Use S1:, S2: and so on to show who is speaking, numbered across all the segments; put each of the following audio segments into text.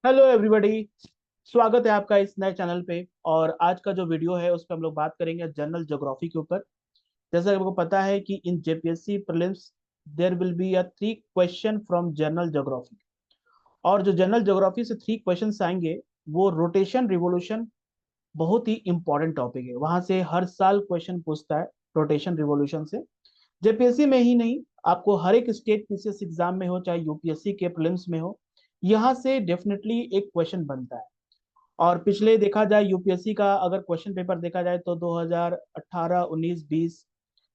S1: Hello everybody. स्वागत है आपका इस नए चैनल पे। और आज का जो वीडियो है उस पर हम लोग बात करेंगे जनरल ज्योग्राफी के ऊपर। जैसा कि आपको पता है कि in JPSC prelims there will be a 3 question from general geography. और जो जनरल ज्योग्राफी से 3 क्वेश्चंस आएंगे वो रोटेशन रिवोल्यूशन, बहुत ही इंपॉर्टेंट टॉपिक है। वहां से हर साल क्वेश्चन पूछता है रोटेशन रिवोल्यूशन से। जेपीएससी में ही नहीं, आपको हर एक स्टेट पीसीएस एग्जाम में हो चाहे यूपीएससी के प्रीलिम्स में हो, यहाँ से डेफिनेटली एक क्वेश्चन बनता है। और पिछले देखा जाए यूपीएससी का अगर क्वेश्चन पेपर देखा जाए तो 2018, 19, 20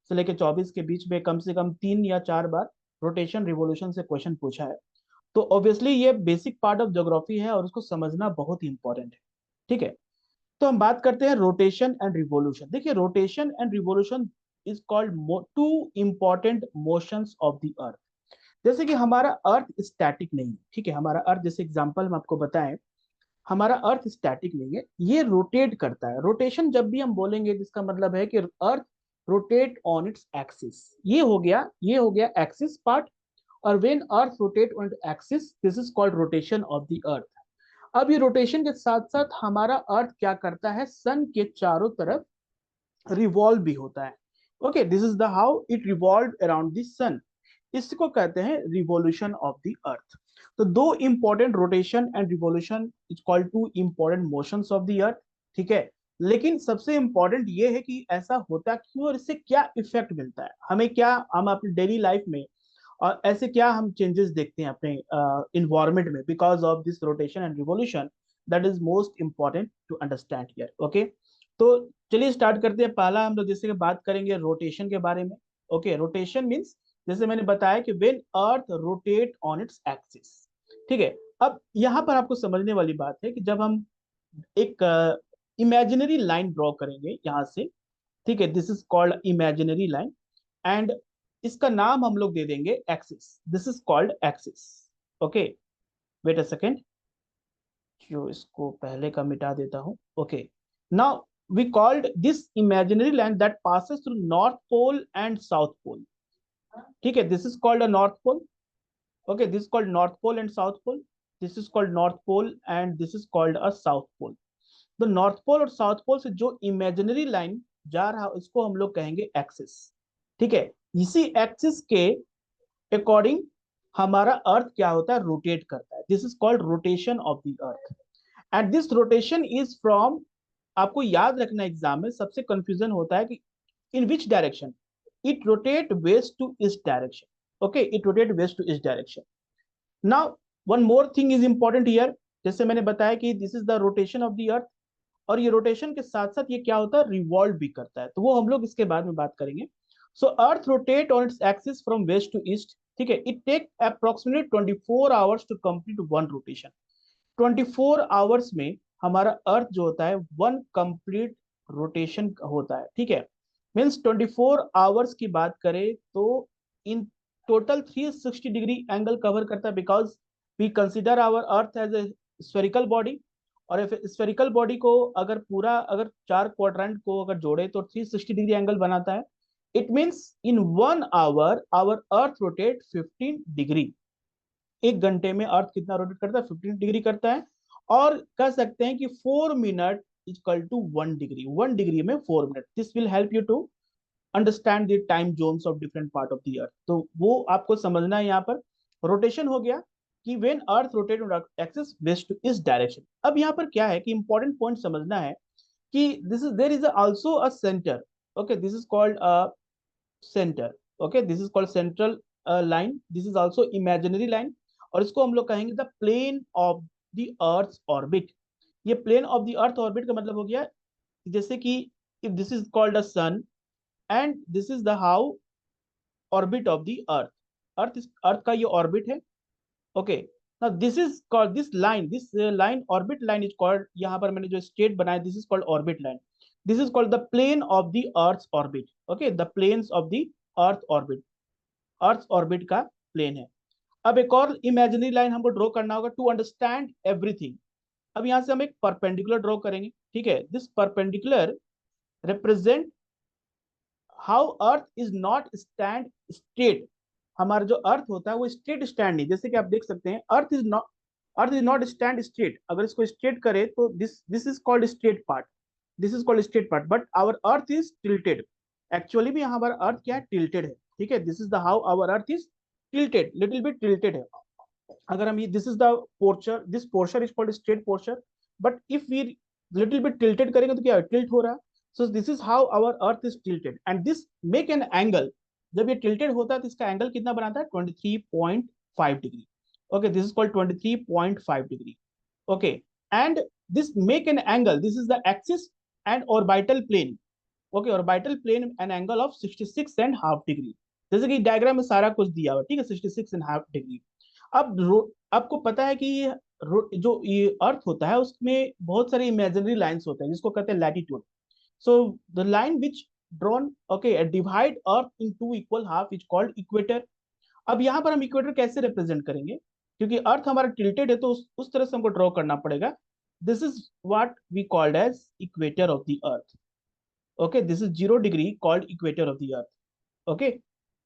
S1: से लेकर 24 के बीच में कम से कम 3 या 4 बार रोटेशन रिवोल्यूशन से क्वेश्चन पूछा है। तो ऑब्वियसली ये बेसिक पार्ट ऑफ ज्योग्राफी है और उसको समझना बहुत ही इंपॉर्टेंट है। ठीक है, तो हम बात करते हैं रोटेशन एंड रिवोल्यूशन। देखिए, rotation and revolution is called two important motions of the अर्थ। जैसे कि हमारा अर्थ स्टैटिक नहीं है। ठीक है, हमारा अर्थ, जैसे एग्जांपल हम आपको बताएं, हमारा अर्थ स्टैटिक नहीं है, ये रोटेट करता है। रोटेशन जब भी हम बोलेंगे जिसका मतलब है कि earth rotate on its axis. ये हो गया एक्सिस पार्ट। और when earth rotate on its axis, this is called rotation of the अर्थ। अब ये रोटेशन के साथ साथ हमारा अर्थ क्या करता है, सन के चारों तरफ रिवॉल्व भी होता है। Okay, this is the how it revolve around the sun. इसको कहते हैं रिवॉल्यूशन ऑफ द अर्थ। तो दो important, rotation and revolution is called two important motions of the earth. ठीक है, लेकिन सबसे इंपॉर्टेंट ये है कि ऐसा होता क्यों और इससे क्या इफेक्ट मिलता है हमें, क्या हम अपनी डेली लाइफ में और ऐसे क्या हम चेंजेस देखते हैं अपने इन्वायरमेंट में because of this rotation and revolution. That is most important to understand here. Okay, तो चलिए स्टार्ट करते हैं। पहला हम लोग जैसे कि बात करेंगे रोटेशन के बारे में। ओके, रोटेशन मीन्स जैसे मैंने बताया कि when earth rotate on its axis. ठीक है, अब यहाँ पर आपको समझने वाली बात है कि जब हम एक इमेजिनरी लाइन ड्रॉ करेंगे यहाँ से। ठीक है, this is called imaginary line and इसका नाम हम लोग दे देंगे axis. This is called axis. Okay, wait a second, जो इसको पहले का मिटा देता हूं। Okay, now we called this imaginary line that passes through north pole and south pole. ठीक है, this is called a north pole. Okay, this called north pole and south pole. This is called north pole and this is called a south pole. तो north पोल और south pole से जो imaginary line जा रहा है इसको हम लोग कहेंगे एक्सिस। ठीक है, इसी एक्सिस के अकॉर्डिंग हमारा अर्थ क्या होता है, रोटेट करता है। This is called rotation of the earth and this rotation is from, आपको याद रखना एग्जाम में सबसे कंफ्यूजन होता है कि in which direction it rotate, west to east direction. Okay, it rotate west to east direction. Now one more thing is important here. जैसे मैंने बताया कि this is the rotation of the earth और ये rotation के साथ साथ ये क्या होता है, रिवॉल्व भी करता है। तो वो हम लोग इसके बाद में बात करेंगे। So earth rotate on its axis from west to east. ठीक है, it take approximately 24 hours to complete one rotation. 24 hours में हमारा अर्थ जो होता है वन कंप्लीट रोटेशन होता है। ठीक है, मीन्स 24 आवर्स की बात करें तो in total 360 degree angle cover करता है because we consider our earth as a spherical body. और स्फेरिकल बॉडी को अगर पूरा, अगर 4 क्वाड्रेंट को अगर जोड़े तो 360 डिग्री एंगल बनाता है। It means in 1 hour our earth rotate 15 degree. 1 घंटे में अर्थ कितना रोटेट करता है, 15 डिग्री करता है। और कह सकते हैं कि 4 minute equal to 1 degree, 1 degree में 4 minute. This will help you to understand the time zones of different part of the earth. तो वो आपको समझना है। यहाँ पर रोटेशन हो गया कि when earth rotate axis west to east direction. अब यहाँ पर क्या है कि इंपॉर्टेंट पॉइंट समझना है कि this is, there is also a centre. Okay, this is called a centre. Okay, this is called central line. This is also imaginary line और इसको हम लोग कहेंगे the plane of the earth orbit. ये plane of the earth orbit का मतलब हो गया जैसे कि if this is called a sun and this is the how orbit of the earth. Earth का ये ऑर्बिट है। Okay, now this is called, this line, this line, orbit line is called, यहाँ पर मैंने जो स्टेट बनाया, this is called orbit line. This is called the plane of the earth's orbit. Okay, the planes of the earth orbit, earth orbit का plane है। अब एक और इमेजिनरी लाइन हमको ड्रॉ करना होगा टू अंडरस्टैंड एवरीथिंग। अब यहाँ से हम एक परपेंडिकुलर ड्रॉ करेंगे। ठीक है, this perpendicular represent how earth is not stand straight. हमारा जो अर्थ होता है वो स्ट्रेट स्टैंड नहीं, जैसे कि आप देख सकते हैं earth is not, earth is not stand straight, अगर इसको स्ट्रेट करे तो this is called straight part, this is called straight part, but our earth is tilted. Actually भी हमारा अर्थ क्या है, टिल्टेड है, ठीक है। This is the how our earth is tilted, little bit tilted है। अगर हम ये this is the portion, this portion is called straight portion, but if we little bit tilted करेंगे तो क्या टिल्ट हो रहा है। So this is how our earth is tilted and this make an angle. जब ये टिल्टेड होता है तो इसका एंगल कितना बनाता है, 23.5 degree. Okay, this is called 23.5 degree. Okay, and this make an angle, this is the axis and orbital plane. Okay, orbital plane an angle of 66.5 degree. जैसे कि डायग्राम में सारा कुछ दिया हुआ, ठीक है, 66.5 डिग्री। अब आपको पता है कि जो ये अर्थ होता है उसमें बहुत सारे इमेजिनरी लाइंस होते हैं जिसको कहते हैं latitude. So the line which drawn, okay, divide earth in two equal half is called equator. अब यहाँ पर हम इक्वेटर कैसे रिप्रेजेंट करेंगे, क्योंकि अर्थ हमारा टिल्टेड है तो उस तरह से हमको ड्रॉ करना पड़ेगा। This is what we called as equator of the earth. Okay, this is 0 degree called equator of the earth. Okay,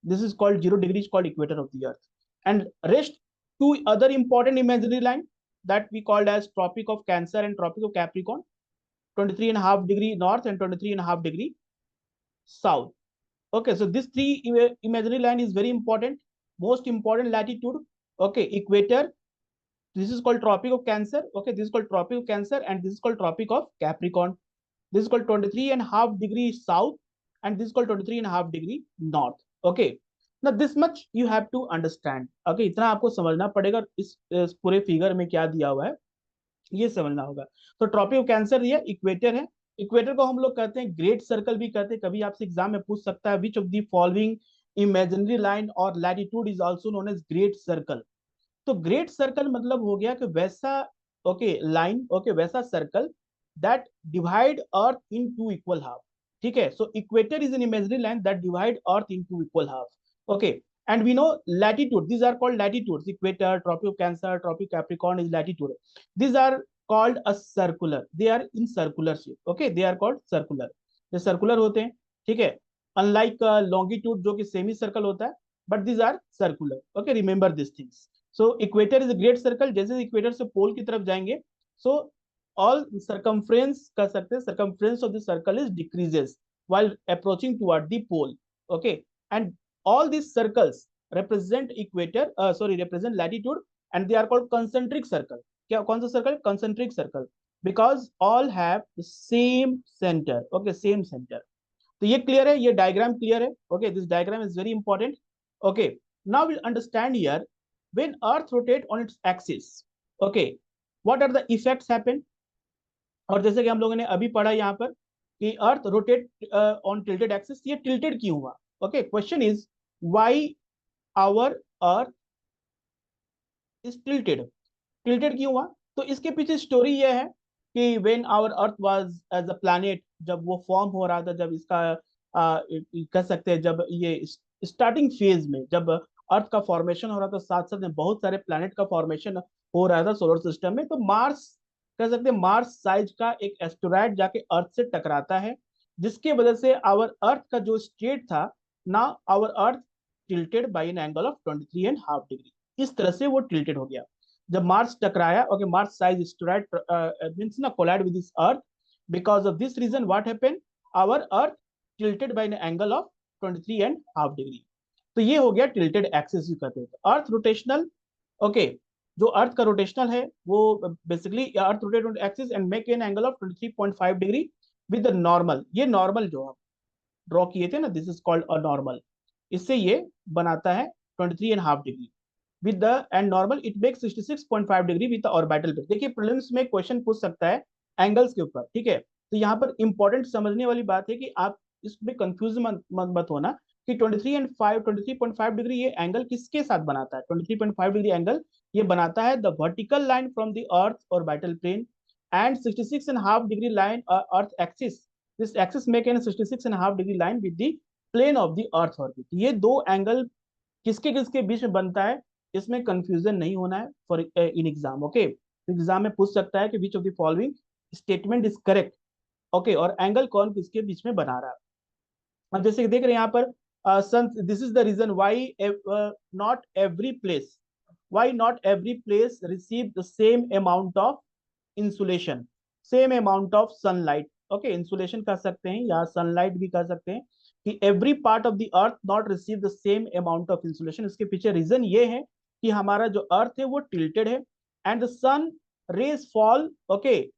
S1: this is called 0 degree is called equator of the earth, and rest two other important imaginary line that we called as tropic of Cancer and tropic of Capricorn, 23.5 degree north and 23.5 degree south. Okay, so this three imaginary line is very important, most important latitude. Okay, equator, this is called tropic of Cancer. Okay, this is called tropic of Cancer and this is called tropic of Capricorn. This is called 23.5 degree south and this is called 23.5 degree north. Okay, now this much you have to understand. Okay, इतना आपको समझना पड़ेगा, इस पूरे figure में क्या दिया हुआ है ये समझना होगा। तो ट्रॉपिक ऑफ कैंसर ये इक्वेटर है। इक्वेटर को हम लोग कहते हैं ग्रेट सर्कल भी कहते हैं, कभी आपसे एग्जाम में पूछ सकता है which of the following imaginary line और latitude is also known as great circle. तो ग्रेट सर्कल मतलब हो गया कि वैसा, ओके, लाइन, ओके, वैसा circle that divide earth in two equal half. ठीक है, so equator is an imaginary line that divide earth in two equal half. Okay, and we know latitude, these are called latitudes, equator, tropic of Cancer, tropic Capricorn is latitude. These are called a circular, they are in circular shape. Okay, they are called circular, ये circular होते हैं, ठीक है, unlike longitude जो कि semi circle होता है, but these are circular. Okay, remember these things. So equator is a great circle, जैसे इक्वेटर से पोल की तरफ जाएंगे, so all circumference कर सकते हैं, circumference of the circle is decreases while approaching toward the pole. Okay, and all these circles represent equator, represent latitude, and they are called concentric circle. क्या कौन सा circle, concentric circle, because all have the same center. Okay, same center. तो ये clear है, ये diagram clear है। Okay, this diagram is very important. Okay, now will understand here when earth rotate on its axis, okay, what are the effects happen. और जैसे कि हम लोगों ने अभी पढ़ा यहाँ पर कि earth rotate on tilted axis, ये टिल्टेड क्यों हुआ। Okay, question is why our earth is tilted, tilted क्यों हुआ। तो इसके पीछे स्टोरी ये है कि when our earth was as a planet, जब वो फॉर्म हो रहा था, जब इसका कह सकते हैं जब ये स्टार्टिंग फेज में जब अर्थ का फॉर्मेशन हो रहा था, साथ साथ में बहुत सारे प्लैनेट का फॉर्मेशन हो रहा था सोलर सिस्टम में, तो मार्स, कह सकते हैं मार्स साइज का एक एस्टेरॉयड जाके अर्थ से टकराता है, जिसके वजह से आवर अर्थ का जो स्टेट था ना, our earth tilted by an angle of 23.5 degree. इस तरह से वो टिल्टेड हो गया जब मार्स टकराया। Okay, Mars size asteroid means ना collide with this earth, because of this reason what happened, our earth tilted by an angle of 23.5 degree. तो ये हो गया टिल्टेड एक्सिस कहते हैं। अर्थ रोटेशनल, ओके, जो अर्थ का रोटेशनल है वो basically earth rotate on axis and make an angle of 23.5 degree with the normal. ये नॉर्मल जो हम ड्रॉ किए थे ना, this is called a normal, इससे ये बनाता है 23.5 degree with the and normal it makes 66.5 degree with the orbital base। देखिए प्रीलिम्स में क्वेश्चन पूछ सकता है एंगल्स के ऊपर, ठीक है। तो यहाँ पर इंपॉर्टेंट समझने वाली बात है कि आप इसमें कंफ्यूज मत होना कि 23.5 डिग्री ये एंगल किसके साथ बनाता है। 23.5 डिग्री एंगल ये बनाता है the vertical line from the earth orbital plane and 66.5 degree line earth axis, this axis make an 66.5 degree line with the plane of the earth orbit. ये दो एंगल किसके किसके बीच में बनता है, इसमें कंफ्यूजन नहीं होना है for in exam. Okay, exam में पूछ सकता है कि विच of the following statement is correct. Okay, और एंगल कौन किसके बीच में बना रहा है। अब जैसे देख रहे हैं यहाँ पर this is the reason why not every place, why not every place receive the same amount of insulation, same amount of sunlight? Okay, insulation कह सकते हैं या sunlight भी कह सकते हैं कि every part of the earth not receive the same amount of insulation. इसके पीछे रीजन ये है कि हमारा जो अर्थ है वो टिल्टेड है and the sun rays fall. Okay,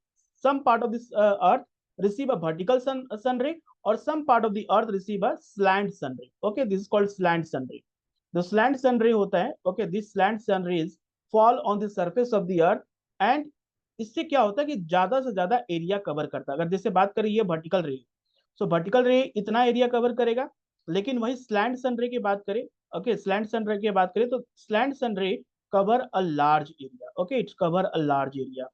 S1: some part of this earth receive a vertical sun ray, or some part of the earth receive a slant sun ray. Okay, this is called slant sun ray. The slant sun ray होता है, okay, this slant sun rays fall on the surface of the earth and इससे क्या होता है कि ज्यादा से ज्यादा एरिया कवर करता है. अगर जैसे बात करें ये वर्टिकल रे, सो वर्टिकल रे इतना एरिया कवर करेगा, लेकिन वही स्लैंट सन रे की बात करें, ओके, स्लैंट सन रे की बात करें तो स्लैंट सन रे cover a large area. Okay, it's cover a large area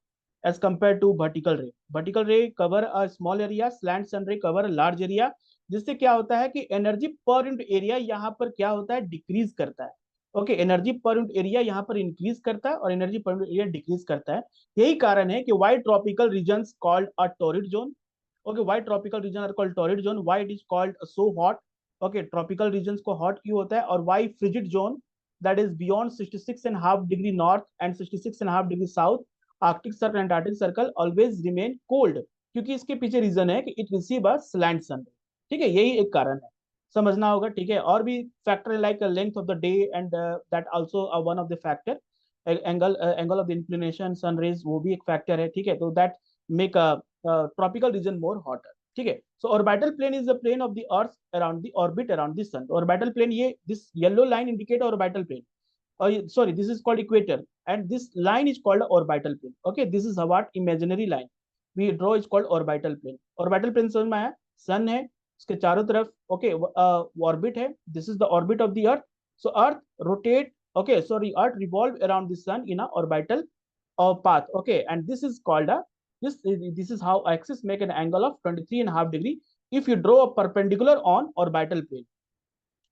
S1: as compared to vertical ray. Vertical ray cover a small area, slant sun ray cover a large area. जिससे क्या होता है कि एनर्जी पर यूनिट एरिया यहाँ पर क्या होता है, डिक्रीज करता है. Okay, energy per unit area यहाँ पर इंक्रीज करता है और energy per unit area decrease करता है. यही कारण है कि why tropical regions called a torrid zone. Okay, why tropical region are called torrid zone, why it is called so hot. Okay, tropical regions को हॉट क्यों होता है, और why frigid zone that is beyond 66.5 degree north and 66.5 degree south, Arctic Circle and Antarctic Circle always remain cold. क्योंकि इसके पीछे reason है कि इट रिसीव अ स्लैंट सन. ठीक है, यही एक कारण है, समझना होगा. ठीक है, और भी factor like length of the day and that also one of the factor. Angle of the inclination sun rays वो भी एक फैक्टर है. ठीक है, तो that make a tropical region more hotter. ठीक है, so orbital plane is the plane of the earth around the orbit around the sun. Orbital plane, ये this yellow line indicate orbital plane. Sorry, this is called equator and this line is called orbital plane. Okay, this is what imaginary line we draw is called orbital plane. Orbital plane समझ में आया, सन है उसके चारों तरफ. Okay, orbit है, this is the orbit of the earth. So earth rotate, okay, sorry, earth revolve around the sun in a orbital path. Okay, and this is called a this is how axis make an angle of 23.5 degree if you draw a perpendicular on orbital plane.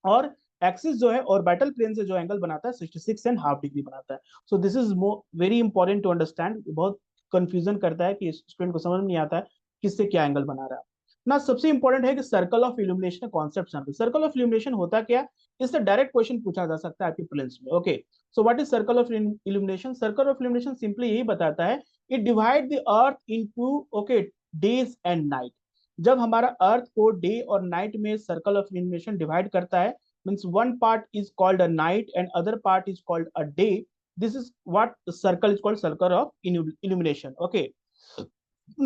S1: और axis जो है orbital plane से जो angle बनाता है 66.5 degree बनाता है. So this is very important to understand. बहुत कंफ्यूजन करता है कि स्टूडेंट को समझ नहीं आता है किससे क्या एंगल बना रहा है ना. सबसे इंपॉर्टेंट है कि सर्कल ऑफ इल्यूमिनेशन कॉन्सेप्ट समझो. सर्कल ऑफ इल्यूमिनेशन होता क्या, इससे डायरेक्ट क्वेश्चन पूछा जा सकता है आपके प्रीलिम्स में. Okay, so what is circle of illumination? Circle of illumination simply यही बताता है, it divide the earth into, okay, days and night. जब हमारा अर्थ को डे और नाइट में सर्कल ऑफ इल्यूमिनेशन डिवाइड करता है, means one part is called a night and other part is called a day. This is what the circle is called, circle of illumination. Okay,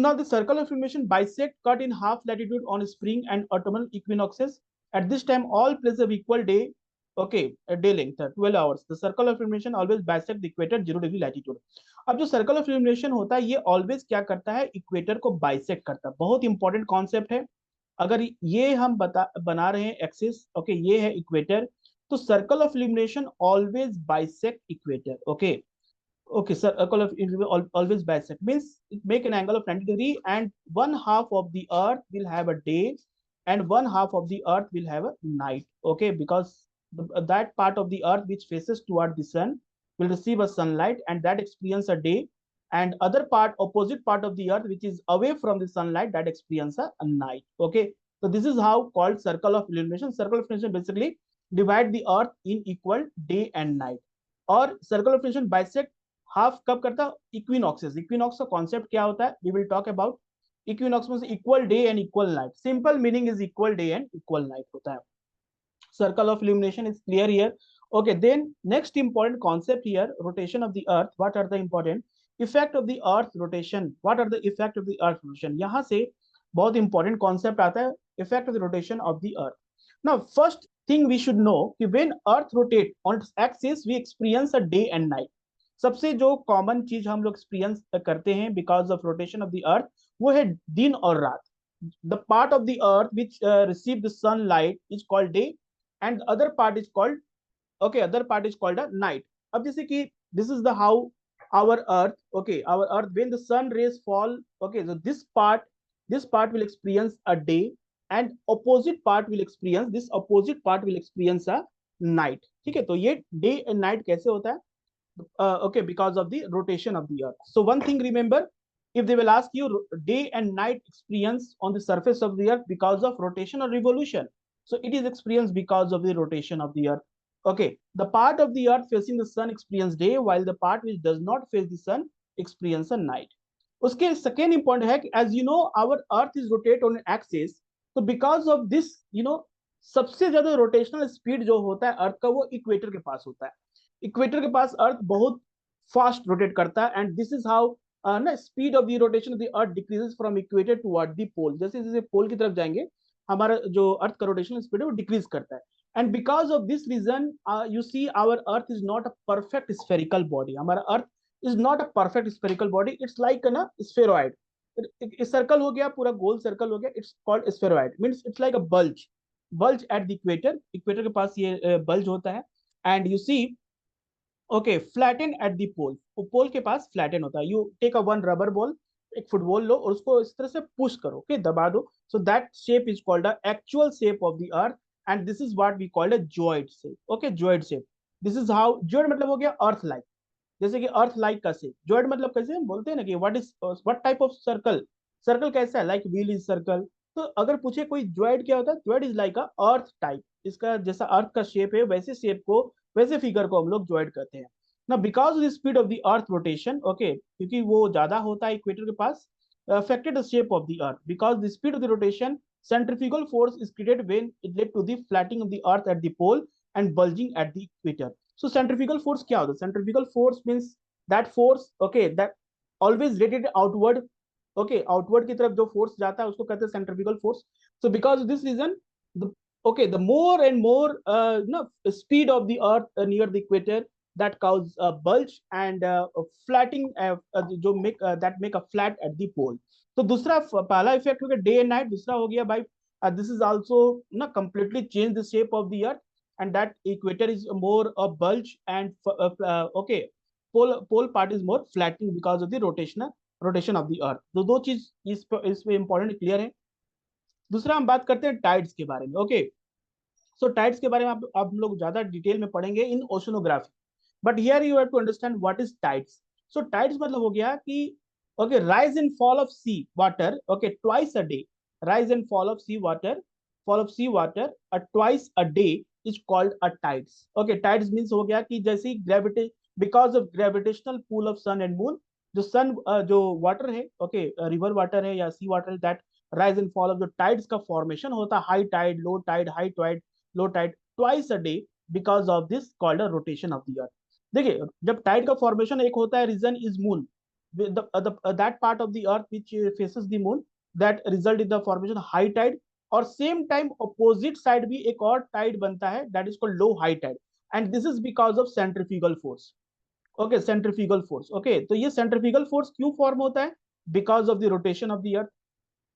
S1: now the circle of illumination bisect cut in half latitude on spring and autumnal equinoxes. At this time all places have equal day. Okay, a day length 12 hours. The circle of illumination always bisect the equator 0 degree latitude. अब जो circle of illumination होता है ये always क्या करता है, equator को bisect करता है. बहुत इंपॉर्टेंट कॉन्सेप्ट है. अगर ये हम बना रहे हैं एक्सिस, ओके, ये है इक्वेटर, तो circle of illumination always bisect equator. Okay, okay, circle of always bisect means it make an angle of 90 degree and one half of the earth will have a day and one half of the earth will have a night. Okay, because that part of the earth which faces toward the sun will receive a sunlight and that experience a day, and other part, opposite part of the earth which is away from the sunlight, that experience a night. Okay, so this is how called circle of illumination. Circle of illumination basically divide the earth in equal day and night. और circle of illumination bisect half कब करता है, equinoxes. Equinox का concept क्या होता है, we will talk about. Equinox में equal day and equal night, simple meaning is equal day and equal night होता है. Circle of illumination is clear here. Okay, then next important concept here, rotation of the earth. What are the important effect of the earth rotation? What are the effect of the earth rotation? यहाँ से बहुत important concept आता है, effect of the rotation of the earth. Now first thing we should know कि when earth rotate on its axis we experience a day and night. सबसे जो common चीज हम लोग एक्सपीरियंस करते हैं because of rotation of the अर्थ वो है दिन और रात. The part of the earth which receive the sunlight is called day and other part is called, okay, other part is called a night. अब जैसे कि this is the how our earth, okay, our earth, when the sun rays fall, okay, so this part will experience a day and opposite part will experience, this opposite part will experience a night. ठीक है, तो ये day and night कैसे होता है, okay, because of the rotation of the earth. So one thing remember, if they will ask you day and night experience on the surface of the earth because of rotation or revolution, so it is experienced because of the rotation of the earth. Okay, the part of the earth facing the sun experience day while the part which does not face the sun experience a night. उसके second important है कि as you know our earth is rotate on axis, तो because of this you know सबसे ज्यादा rotational speed जो होता है अर्थ का वो इक्वेटर के पास होता है। इक्वेटर के पास अर्थ बहुत फास्ट रोटेट करता है, एंड दिस इज हाउ ना speed of the rotation of the earth decreases from equator toward the pole. जैसे जैसे पोल की तरफ जाएंगे हमारा जो अर्थ का रोटेशनल स्पीड है वो डिक्रीज करता है। And because of this reason you see our earth is not a perfect spherical body. हमारा earth is not a perfect spherical body, it's like a spheroid। Circle हो गया, पूरा गोल सर्कल हो गया, it's called spheroid, means it's like a bulge at the equator. Equator के पास ये बल्ज होता है। And you see okay flatten at the pole, pole के पास फ्लैटन होता है। You take a one rubber ball, एक फुटबॉल लो और उसको इस तरह से पुश करो, ओके दबा दो, so that shape is called the actual shape of the earth, and this is what we called a geoid shape. Okay geoid shape, this is how geoid मतलब हो गया अर्थ लाइक, जैसे कि earth like का shape. जॉइड मतलब कैसे हम बोलते हैं ना कि what type of circle, circle कैसा है, लाइक व्हील इज सर्कल। तो अगर पूछे कोई जॉइड क्या होता है, geoid is like a earth type, इसका जैसा अर्थ का शेप है वैसे शेप को, वैसे फिगर को हम लोग जॉइड कहते हैं ना। Because of the speed of the earth rotation, okay क्योंकि वो ज्यादा होता है इक्वेटर के पास, affected the shape of the earth because the speed of the rotation, centrifugal force is created when it led to the flattening of the earth at the pole and bulging at the equator। So centrifugal force क्या होता है? Centrifugal force means that force, okay, that always rated outward, okay, outward की तरफ जो force जाता है उसको कहते हैं centrifugal force। So because of this reason, the okay, the more and more no, speed of the earth near the equator that cause a bulge and flattening जो make that make a flat at the pole। तो दूसरा पहला effect हो गया day and night, दूसरा हो गया भाई this is also ना completely change the shape of the earth, and that equator is more a bulge and okay pole part is more flattening because of the rotation of the earth। तो दो चीज इसमें important clear है। दूसरा हम बात करते हैं टाइड्स के बारे में। ओके सो टाइड्स के बारे में आप हम लोग ज्यादा डिटेल में पढ़ेंगे in oceanography, but here you have to understand what is tides. So tides मतलब हो गया कि okay rise and fall of sea water, okay twice a day, rise and fall of sea water, fall of sea water twice a day is called a tides। okay tides means हो गया कि जैसे gravity because of gravitational pull of sun and moon, जो सन जो water है, okay river water है या sea water है, that rise and fall of जो टाइड्स का फॉर्मेशन होता है, high tide low tide, high tide low tide, twice a day because of this called a rotation of the earth. देखिए जब tide का फॉर्मेशन एक होता है, reason is moon, that part of the earth which faces the moon, that result in the formation high tide, और same time opposite side भी एक और टाइड बनता है, that is called low high tide, and this is because of centrifugal force. Okay centrifugal force, okay तो ये centrifugal force क्यों form होता है? Because of the rotation of the earth.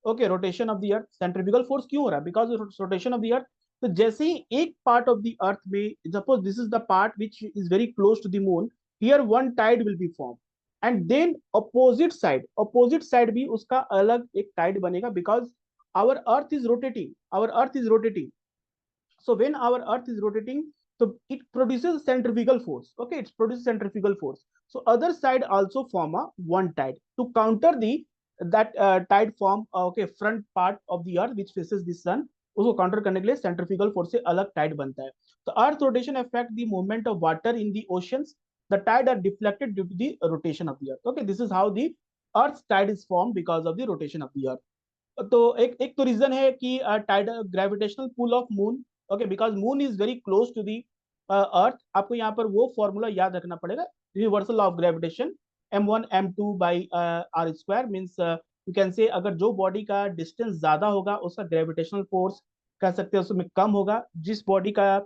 S1: Okay rotation of the earth, centrifugal force क्यों हो रहा है? Because of rotation of the earth. तो जैसे ही एक पार्ट ऑफ द अर्थ में, suppose this is the part which is very close to the moon, here one tide will be form, and then opposite side भी उसका अलग एक tide बनेगा, because our earth is rotating, our earth is rotating. so when our earth is rotating, so it produces centrifugal force, okay it produces centrifugal force, so other side also form a one tide to counter the that tide form, okay front part of the earth which faces the sun, उसको counter करने के लिए centrifugal force से अलग Tide बनता है। तो earth rotation affect the movement of water in the oceans, the tide are deflected due to the rotation of the earth. Okay this is how the earth tide is form because of the rotation of the earth. तो एक तो रीजन है कि tide gravitational pull of moon, okay because moon is very close to the earth. आपको यहाँ पर वो फॉर्मूला याद रखना पड़ेगा, reversal of gravitation m1 m2 by R square, means you can say अगर जो बॉडी का डिस्टेंस ज्यादा होगा उसका ग्रेविटेशनल फोर्स कह सकते हैं उसमें कम होगा, जिस बॉडी का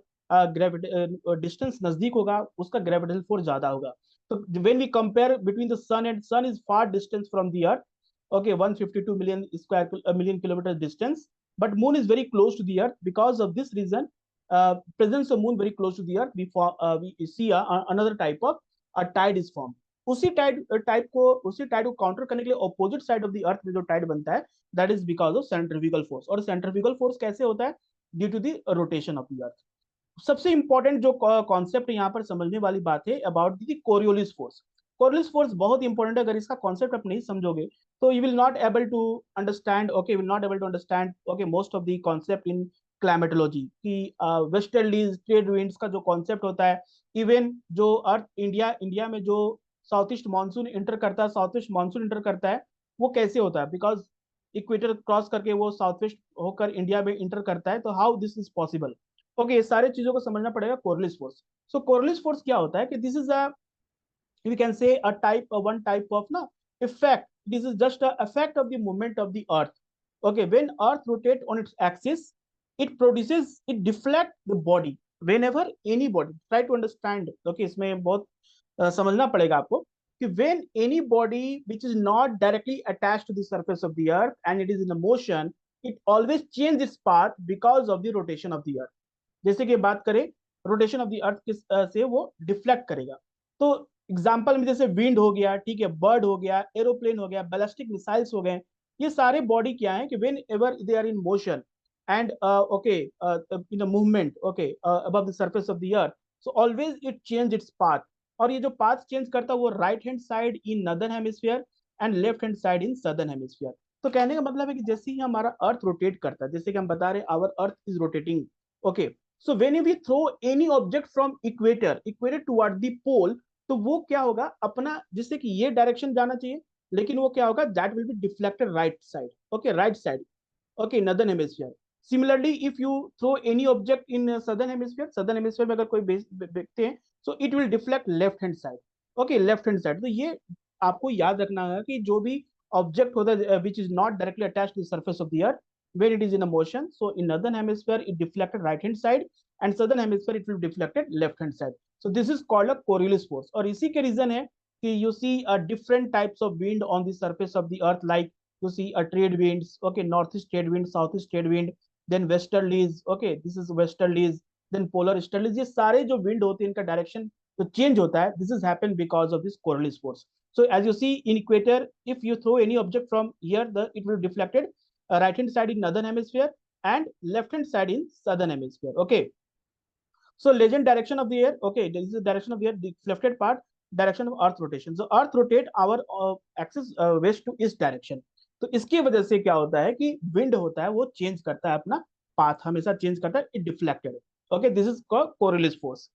S1: डिस्टेंस नजदीक होगा उसका ग्रेविटेशनल फोर्स ज्यादा होगा। तो when we compare between the sun and sun is far distance from the earth, okay 152 million square million kilometer distance, but moon is very close to the earth, because of this reason presence of moon very close to the earth, we see another type of a tide is formed। उसी tide को counter करने के लिए opposite side of the earth में जो tide बनता है, that is because of centrifugal force. और सेंट्रीफ्यूगल फोर्स कैसे होता है? Due to the rotation of the earth. सबसे इंपॉर्टेंट जो कॉन्सेप्ट यहाँ पर समझने वाली बात है about the Coriolis force. Coriolis force बहुत इंपॉर्टेंट है, अगर इसका कॉन्सेप्ट आप नहीं समझोगे तो you will not able to understand, okay will not able to understand okay most of the concept in climatology कि वेस्टर्लीज ट्रेड विंड्स का जो कॉन्सेप्ट होता है, इवन जो अर्थ इंडिया में जो साउथ ईस्ट मानसून इंटर करता है, साउथ ईस्ट मानसून इंटर करता है, वो कैसे होता है, बिकॉज इक्वेटर क्रॉस करके वो साउथ वेस्ट होकर इंडिया में इंटर करता है, तो how this is possible. Okay, ये सारे चीजों को समझना पड़ेगा कोरिलेस फोर्स। सो कोरिलेस फोर्स क्या होता है कि this is a, we can say a type one type of na effect. This is just a effect of the movement of the earth. Okay, when earth rotate on its axis, it deflect the body whenever any body, try to understand. Okay, इसमें बहुत समझना पड़ेगा आपको कि when any body which is not directly attached to the surface of the earth and it is in a motion, it always change its path because of the rotation of the earth. जैसे कि बात करें rotation of the अर्थ किस से वो deflect करेगा। तो example में जैसे विंड हो गया, ठीक है, बर्ड हो गया, एरोप्लेन हो गया, बैलिस्टिक मिसाइल्स हो गए, ये सारे बॉडी क्या है कि whenever they are in motion and okay in a movement, okay, above the surface of the earth, so always it change its path. और ये जो पाथ चेंज करता है वो right hand side in northern hemisphere and left hand side in southern hemisphere. तो कहने का मतलब है कि जैसे ही हमारा अर्थ रोटेट करता है, जैसे कि हम बता रहे हैं our earth is rotating, okay, so when we throw any object from equator toward the pole, तो वो क्या होगा अपना, जिससे कि ये डायरेक्शन जाना चाहिए, लेकिन वो क्या होगा, that will be deflected right side, okay, right side, okay, northern hemisphere. Similarly if you throw any object in southern hemisphere में अगर कोई देखते हैं, so it will deflect left hand side, okay, left hand side. तो ये आपको याद रखना है कि जो भी ऑब्जेक्ट होता है which is not directly attached to the surface of the earth, when it is in a motion, so in northern hemisphere it deflected right hand side and southern hemisphere it will deflected left hand side. So this is called a Coriolis force. और इसी के reason है कि you see a different types of wind on the surface of the earth, like you see a trade winds, okay, northeast trade wind, southeast trade wind, then westerlies, okay, this is westerlies, then polar easterlies। ये सारे जो wind होते हैं इनका direction तो change होता है, this is happen because of this Coriolis force. So as you see in equator, if you throw any object from here, it will deflected right hand side in northern hemisphere and left hand side in southern hemisphere, okay. So legend direction of the air, okay, this is the direction of the air, the deflected part, direction of earth rotation. So earth rotate our axis west to east direction। तो इसकी वजह से क्या होता है कि wind होता है वो चेंज करता है अपना पाथ, हमेशा चेंज करता है, it deflected, okay, this is called Coriolis force.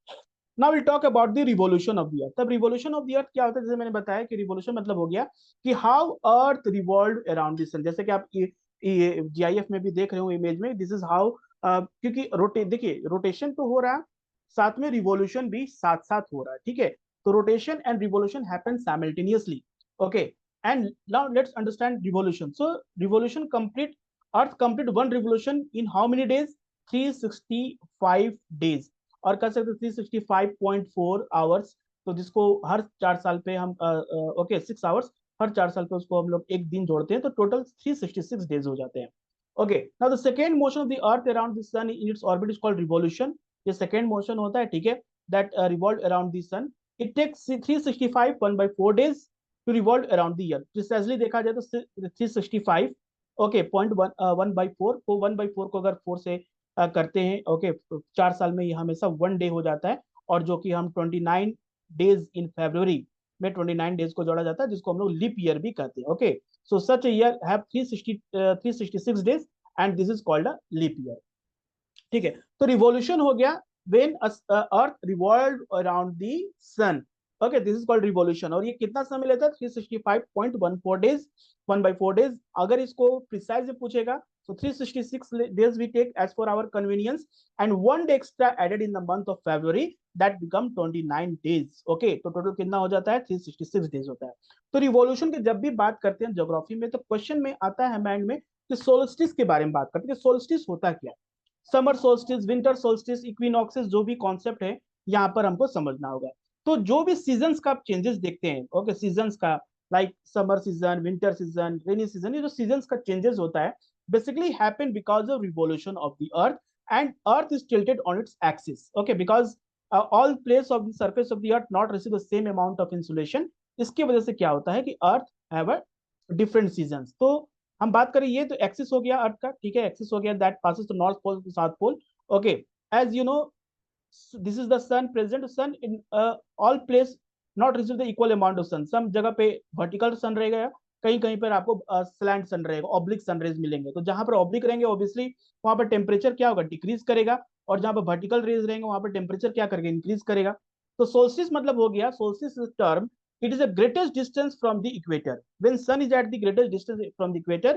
S1: Now will talk about the revolution of the earth. तब रिवोल्यूशन ऑफ द अर्थ क्या होता है, जैसे मैंने बताया कि रिवोल्यूशन मतलब हो गया कि how earth revolve around the sun. जैसे कि आप ये जीआईएफ में भी देख रहे हो इमेज में, दिस इज हाउ, क्योंकि देखिए रोटेशन तो हो रहा है, साथ में रिवोल्यूशन भी साथ साथ हो रहा है, ठीक है। तो rotation and revolution happen simultaneously, okay. And now let's understand revolution. So revolution complete, earth complete one revolution in how many days, 365 days, और कर सकते 365.4 आवर्स। तो जिसको हर 4 साल पे हम ओके 6 आवर्स, हर 4 साल पे उसको हम लोग एक दिन जोड़ते हैं, तो टोटल 366 डेज हो जाते हैं, okay. Now the second motion of the earth around the sun in its orbit is called revolution. ये सेकेंड मोशन होता है, ठीक है, that revolve around the sun. It takes 365 1/4 days to revolve around the earth. Precisely देखा जाए तो 365, okay, 1/4 को 1/4 को अगर 4 से करते हैं, ओके, 4 साल में ये हमेशा 1 डे हो जाता है, और जो कि हम 29 डेज इन फरवरी में 29 डेज को जोड़ा जाता है, जिसको हम लोग लीप ईयर भी कहते हैं, okay. So such year have 366 days and this is called a leap year, ठीक है। तो रिवॉल्यूशन हो गया when earth revolve around the sun, okay, this is called revolution. और ये कितना समय लेता है, 365.14 डेज, 1/4 डेज। अगर इसको प्रिसाइज में पूछेगा तो 366 days we take as for our convenience, and 1 day extra added in the month of February, that become 29 days, okay। तो टोटल कितना हो जाता है, 366 डेज होता है। तो रिवॉल्यूशन की जब भी बात करते हैं ज्योग्राफी में, तो क्वेश्चन में आता है माइंड में कि सोल्स्टिस के बारे में बात करते हैं। सोल्स्टिस होता क्या, समर सोल्स्टिस, विंटर सोल्स्टिस, इक्विनॉक्सिस, जो भी कॉन्सेप्ट है यहाँ पर हमको समझना होगा। तो जो भी सीजन्स का आप चेंजेस देखते हैं, ओके, सीजन्स का, like summer season, winter season, rainy season, ये जो सीजन्स का चेंजेस होता है basically happen because of revolution of the earth, and earth is tilted on its axis, okay, because all places of the surface of the earth not receive the same amount of insulation। इसकी वजह से क्या होता है कि अर्थ have a different seasons. तो हम बात करें, ये तो एक्सिस हो गया अर्थ का, ठीक है, एक्सिस हो गया, that passes to north pole to south pole, okay. As you know, this is the sun, present sun in all place not receive the equal amount of sun. Some जगह पे vertical सन रहेगा, कहीं कहीं पर आपको slant सन रहेगा, oblique sun rays मिलेंगे। तो जहां पर ऑब्लिक रहेंगे ऑब्वियसली वहां पर टेम्परेचर क्या होगा, डिक्रीज करेगा, और जहां पर वर्टिकल रेज रहेंगे वहां पर टेम्परेचर क्या करेगा, इंक्रीज करेगा। तो सोल्स्टिस मतलब हो गया, solstice term, it is the greatest distance from the equator. When sun is at the greatest distance from the equator,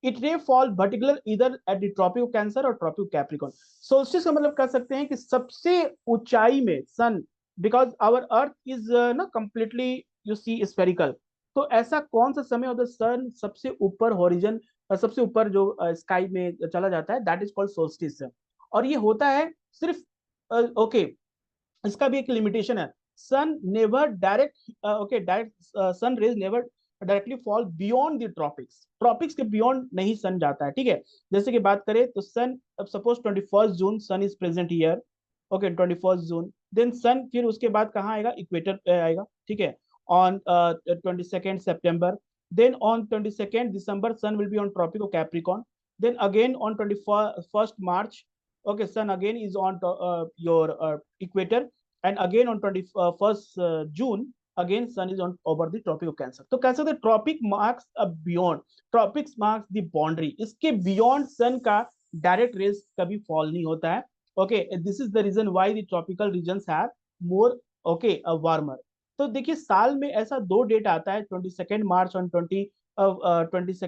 S1: it may fall particular either at the tropic of Cancer or tropic of Capricorn. Solstice का मतलब कह सकते हैं कि सबसे ऊंचाई में सन, because our earth is ना कंप्लीटली यू सी स्फेरिकल। तो ऐसा कौन सा समय होता है सन सबसे ऊपर हॉरिजन, सबसे ऊपर जो स्काई में चला जाता है, दैट इज कॉल्ड सोल्स्टिस। और ये होता है सिर्फ ओके इसका भी एक लिमिटेशन है, sun never direct okay direct sun rays never directly fall beyond the tropics, tropics के बियॉन्ड नहीं सन जाता है, ठीक है। जैसे कि बात करें तो सन, अब suppose 21 June sun is present here, okay 21 June, then sun फिर उसके बाद कहाँ आएगा, इक्वेटर पे आएगा, ठीक है, on 22 September, then on 22 December sun will be on tropic of Capricorn, then again on 21st March, okay, sun again is on your equator, and again on 21st June again sun is on over the tropic of Cancer. तो कह सकते tropic marks a beyond, tropics marks the boundary, इसके beyond sun का direct rays कभी fall नहीं होता है, okay. This is the reason why the tropical regions have more okay warmer. तो देखिए साल में ऐसा दो डेट आता है, 22 मार्च और 22 और 22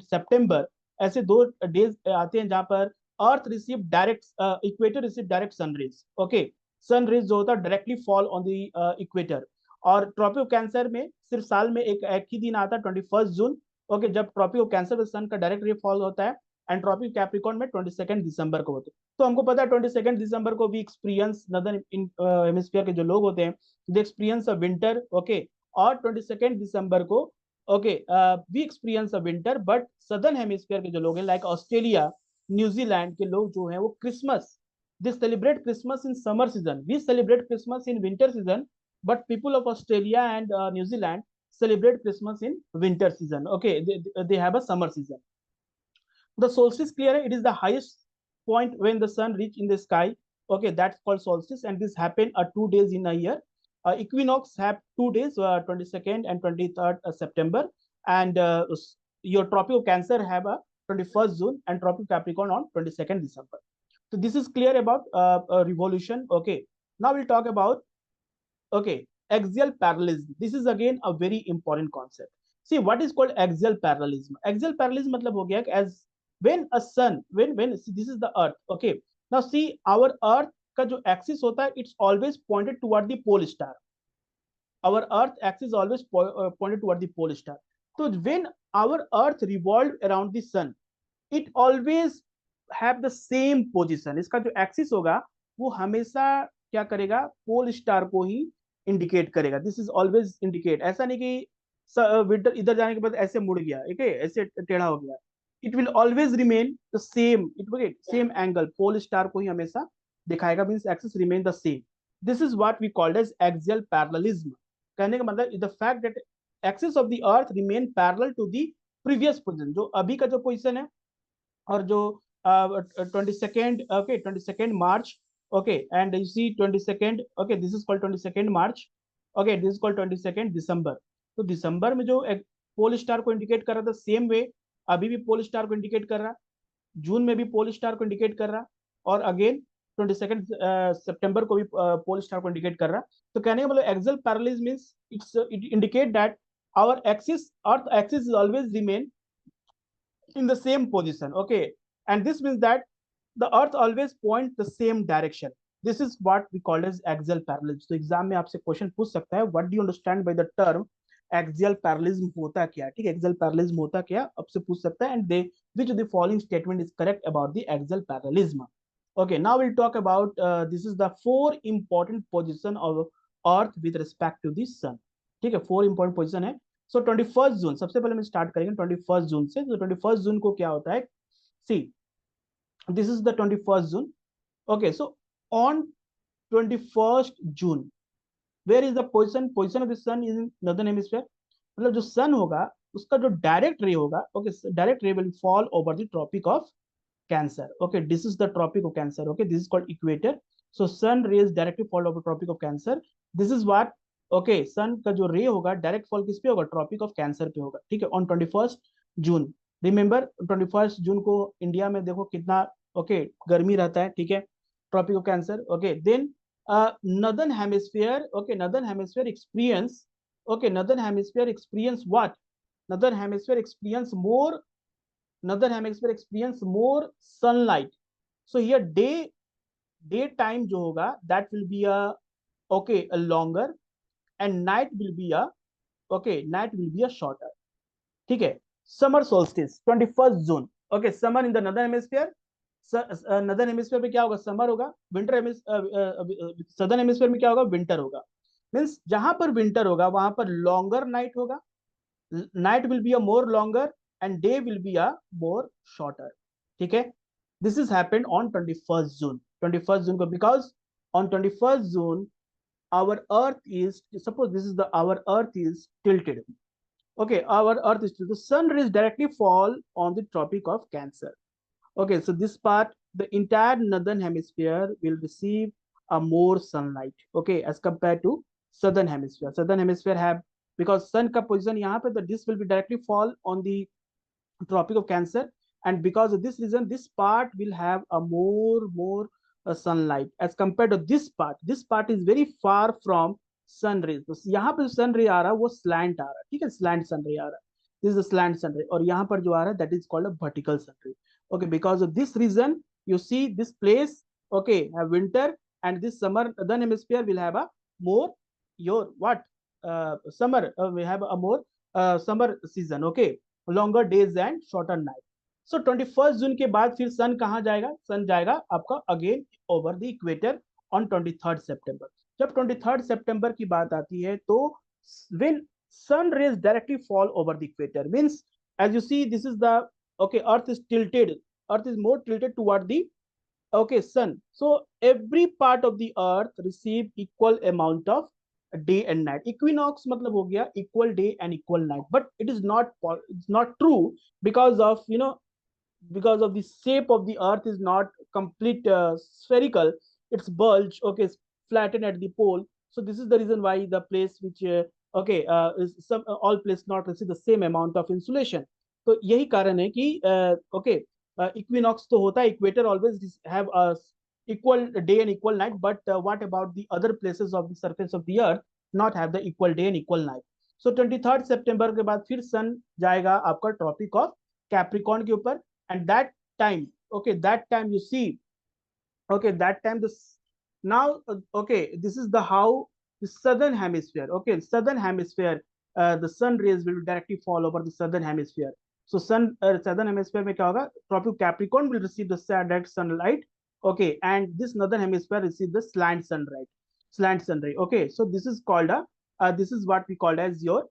S1: सेप्टेम्बर, ऐसे दो डेज आते हैं जहां पर earth receive direct, equator receive direct sunrays, okay. Sunrays जो होता है directly fall on the equator. और ट्रॉपिक ऑफ कैंसर में सिर्फ साल में एक ही दिन आता है, 21 जून, ओके, जब ट्रॉपिक ऑफ कैंसर में सन का डायरेक्ट रे फॉल होता है, एंड ट्रॉपिक कैप्रिकॉर्न में 22 दिसंबर को होते हैं। तो हमको पता है 22 दिसंबर को भी एक्सपीरियंस नदर्न हेमिस्फीयर के जो लोग होते हैं, they experience a winter, okay. और 22 दिसंबर को okay we experience a winter, but southern hemisphere के जो लोग हैं लाइक ऑस्ट्रेलिया, न्यूजीलैंड के लोग जो हैं वो Christmas, they celebrate Christmas in summer season, we celebrate Christmas in winter season, but people of Australia and New Zealand celebrate Christmas in winter season. Okay, they have a summer season. The solstice clear, it is the highest point when the sun reach in the sky. Okay, that's called solstice, and this happen 2 days in a year. Equinox have 2 days, 22nd and 23rd September, and your tropical Cancer have a 21st June, and tropical Capricorn on 22nd December. So this is clear about revolution. Okay, now we'll talk about okay axial parallelism. This is again a very important concept. See what is called axial parallelism. Axial parallelism मतलब हो गया as when a sun, when see, this is the earth, okay. Now see our earth का जो axis होता है, it's always pointed toward the pole star. Our earth axis always pointed toward the pole star. So when our earth revolved around the sun, it always have the same position. इसका जो axis होगा वो हमेशा क्या करेगा, पोल star को ही indicate करेगा। This is always indicate, ऐसा नहीं कि विंटर इधर जाने के बाद ऐसे मुड़ गया, ठीक है, ऐसे टेढ़ा हो गया। It will always remain the same, it will same angle, pole star को ही हमेशा दिखाएगा, means axis remain the same. This is what we called as axial parallelism. कहने का मतलब the fact that axis of the earth remain parallel to the previous position, जो अभी का जो पोजीशन है, और जो 22nd, okay, 22nd March, okay, and you see 22nd, okay, this is called 22nd March, okay, this is called 22nd December. तो दिसंबर में जो एक पोल स्टार को इंडिकेट कर रहा था, सेम वे अभी भी पोल स्टार को इंडिकेट कर रहा, जून में भी पोल स्टार को इंडिकेट कर रहा, और अगेन 22nd सितंबर को भी पोल स्टार को इंडिकेट कर रहा। तो कहने का मतलब axial parallelism means it indicate that our axis, earth axis is always remain in the same position, okay, and this means that the earth always points the same direction. This is what we call as axial parallelism. तो exam में आपसे question पूछ सकता है, what do you understand by the term axial parallelism, होता क्या, ठीक है, एक्सियल पैरेललिज्म होता क्या आपसे पूछ सकता है, and they which of the following statement is correct about the axial parallelism. Okay, now we'll talk about this is the 4 important position of earth with respect to the sun, ठीक है, 4 important position है। सो 21 जून सबसे पहले हम start करेंगे 21 जून से। तो 21 जून को क्या होता है, see this is the 21 June, okay. So on 21 June where is the position, position of the sun is in northern hemisphere, मतलब जो सन होगा उसका जो डायरेक्ट रे होगा, okay, direct ray will fall over the tropic of Cancer, okay, this is the tropic of Cancer, okay, this is called equator. So sun rays directly fall over tropic of Cancer, this is what okay सन का जो रे होगा direct fall किस पे होगा, tropic of cancer पे होगा, ठीक है, ऑन 21 जून। रिमेंबर 21 जून को इंडिया में देखो कितना ओके गर्मी रहता है, ठीक है, Tropic of Cancer. Okay then northern hemisphere, okay northern hemisphere experience, okay northern hemisphere experience what, northern hemisphere experience more, northern hemisphere experience more sunlight. So here day time जो होगा that will be a longer, and night will be a shorter, ठीक है। Summer solstice 21 June, okay summer in the northern hemisphere, northern hemisphere में क्या होगा, summer होगा, winter southern hemisphere में क्या होगा, विंटर होगा। मीन्स जहां पर विंटर होगा वहां पर लॉन्गर नाइट होगा, night will be a more longer and day will be a more shorter, ठीक है। This is happened on 21st June, 21st June को, because on 21st June our earth is, suppose this is the our earth is tilted, okay, our earth is tilted, the sun rays directly fall on the tropic of cancer. Okay, so this part, the entire northern hemisphere will receive a more sunlight, okay, as compared to southern hemisphere. Southern hemisphere have, because sun का position यहाँ पे, the this will be directly fall on the tropic of cancer, and because of this reason this part will have a more sunlight as compared to this part. This part is very far from sun rays, तो यहाँ पे sun ray आ रहा है वो slant आ रहा है, ठीक है, slant sun ray आ रहा है, this is the slant sun ray, और यहाँ पर जो आ रहा है that is called a vertical sun ray. Okay, because of this reason you see this place, okay, have winter, and this summer northern hemisphere will have a more your what summer, we have a more summer season, okay, longer days and shorter night. So 21st June के बाद फिर सन कहाँ जाएगा, सन जाएगा आपका again over the equator on 23rd September. जब 23rd September की बात आती है तो when sun rays directly fall over the equator, means as you see this is the, okay, earth is tilted, earth is more tilted toward the, okay, sun, so every part of the earth receive equal amount of day and night. Equinox मतलब हो गया equal day and equal night, but it's not true, because of because of the shape of the earth is not complete spherical, it's bulge, okay, it's flattened at the pole. So this is the reason why the place which okay is some all place not receive the same amount of insulation. तो यही कारण है कि okay equinox तो होता है, equator always have a equal day and equal night, but what about the other places of the surface of the earth not have the equal day and equal night. So 23rd September के बाद फिर सन जाएगा आपका tropic of Capricorn के ऊपर, and that time, okay, that time you see, okay, that time this now okay, this is the how the southern hemisphere, okay, southern hemisphere, the sun rays will directly fall over the southern hemisphere. So southern hemisphere में क्या होगा, tropic Capricorn will receive the direct sunlight, okay, and this northern hemisphere receive the slant sunray, okay. So this is called a this is what we called as your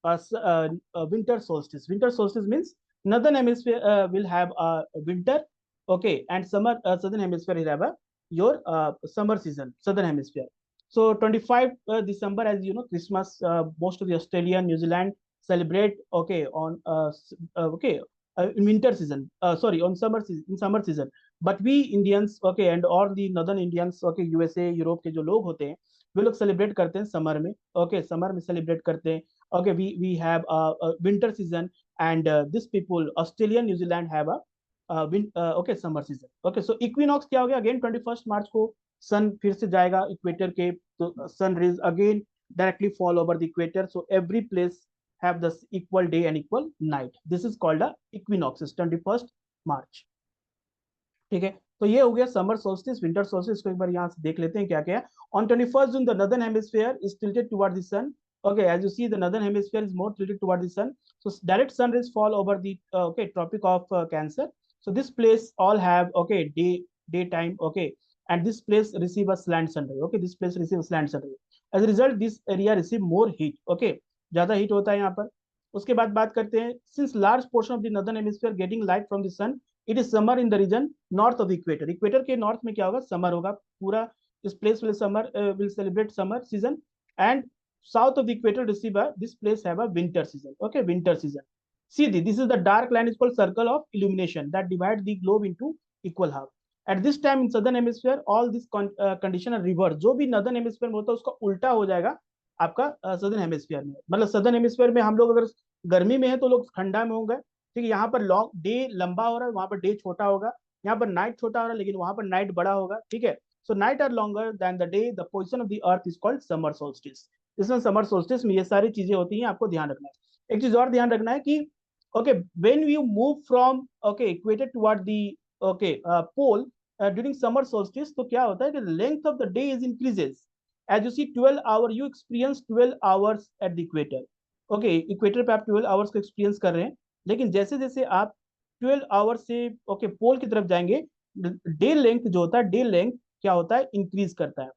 S1: winter solstice. Winter solstice means northern hemisphere will have a winter, okay, and southern hemisphere will have a your summer season, southern hemisphere. So 25 December, as you know, Christmas, most of the Australian, New Zealand celebrate, okay, on okay in winter season, sorry, on summer season, in summer season. But we Indians, okay, and all the northern Indians, okay, USA Europe के जो लोग होते हैं वे लोग celebrate करते हैं summer में, okay, summer में सेलिब्रेट करते हैं, okay, we have a winter season, and this people Australia, New Zealand have a okay summer season, okay. So equinox क्या हो गया, अगेन 21 मार्च को सन फिर से जाएगा इक्वेटर के, तो sun rays again directly fall over the equator, so every place have the equal day and equal night. This is called a equinox, 21 मार्च, ठीक है। तो ये हो गया समर सोल्स्टिस, विंटर सोल्स्टिस को एक बार यहाँ से देख लेते हैं क्या क्या है। On 21st June the northern hemisphere is tilted toward the sun, okay, as you see the northern hemisphere is more tilted toward the sun, so direct sun rays fall over the okay tropic of cancer. So this place all have, okay, daytime, okay, and this place receive a slant sun ray, okay, this place receive a slant sun ray, as a result this area receive more heat, okay, ज्यादा heat होता है यहाँ पर। उसके बाद बात करते हैं, since large portion of the northern hemisphere getting light from the sun, it is summer in the region north of the equator. Equator के नॉर्थ में क्या होगा, समर होगा पूरा, this place will summer will celebrate summer season, and south of the equator receiver this place have a winter season, okay, winter season. See this is the dark line is called circle of illumination that divide the globe into equal half. At this time in southern hemisphere all this condition are reversed, जो भी northern hemisphere में होता है उसका उल्टा हो जाएगा आपका सदर्न हेमिस्फीयर में। मतलब सदर्न हेमिस्फीयर में हम लोग अगर गर्मी में है तो लोग ठंडा में होंगे, ठीक है। यहाँ पर लॉन्ग डे लंबा हो रहा है, वहां पर डे छोटा होगा। यहाँ पर नाइट छोटा हो रहा है, लेकिन वहां पर नाइट बड़ा होगा, ठीक है। So night are longer than the day, the position of the earth is called summer solstice. इसमें समर सोल्स्टिस में ये सारी चीजें होती हैं, आपको ध्यान रखना है। एक चीज और ध्यान रखना है कि okay, when you move from okay equator toward the okay pole during summer solstice, तो क्या होता है कि length of the day is increases. As you see 12 hour, you experience 12 hours at the equator. Okay, equator पे आप 12 hours को experience कर रहे हैं, लेकिन जैसे जैसे आप 12 आवर से ओके पोल की तरफ जाएंगे, डे लेंथ जो होता है, डे लेंथ क्या होता है, इंक्रीज करता है।